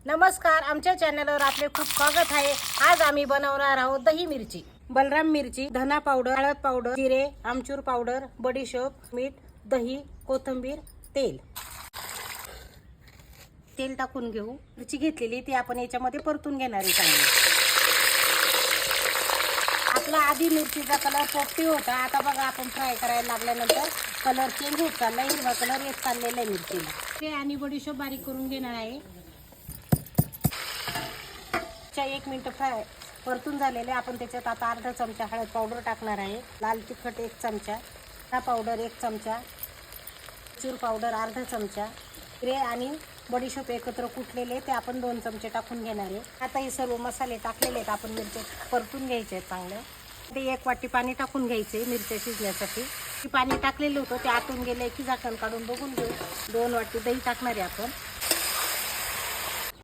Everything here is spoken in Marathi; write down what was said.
नमस्कार, आमच्या चॅनलवर आपले खूप स्वागत आहे। आज आम्ही बनवणार आहोत दही मिरची, बलराम मिरची, धना पावडर, हळद पावडर, जिरे, आमचूर पावडर, बडीशोप, मीठ, दही, कोथिंबीर, तेल टाकून घेऊ। मिरची घेतलेली ती आपण याच्यामध्ये परतून घेणार आहे चांगली। आपला आधी मिरचीचा कलर पोपटी होता, आता बघा आपण फ्राय करायला लागल्यानंतर कलर चेंज होत चालला, हिरवा कलर येत चाललेला आहे मिरचीला। ते आणि बडीशोप बारीक करून घेणार आहे। 1 मिनिट फ्राय परतून झालेले, आपण त्याच्यात आता अर्धा चमचा हळद पावडर टाकणार आहे, लाल तिखट 1 चमचा, धना पावडर 1 चमचा, चूर पावडर अर्धा चमचा, जिरे आणि बडीशोप एकत्र कुटलेले ते आपण 2 चमचे टाकून घेणार आहे। आता हे सर्व मसाले टाकलेले आहेत, आपण मिरच्या परतून घ्यायचे आहेत चांगले। ते 1 वाटी पाणी टाकून घ्यायचे मिरच्या शिजण्यासाठी। ते पाणी टाकलेलं होतं ते आटून गेले की झाकण काढून बघून घेऊ। 2 वाटी दही टाकणार आहे आपण।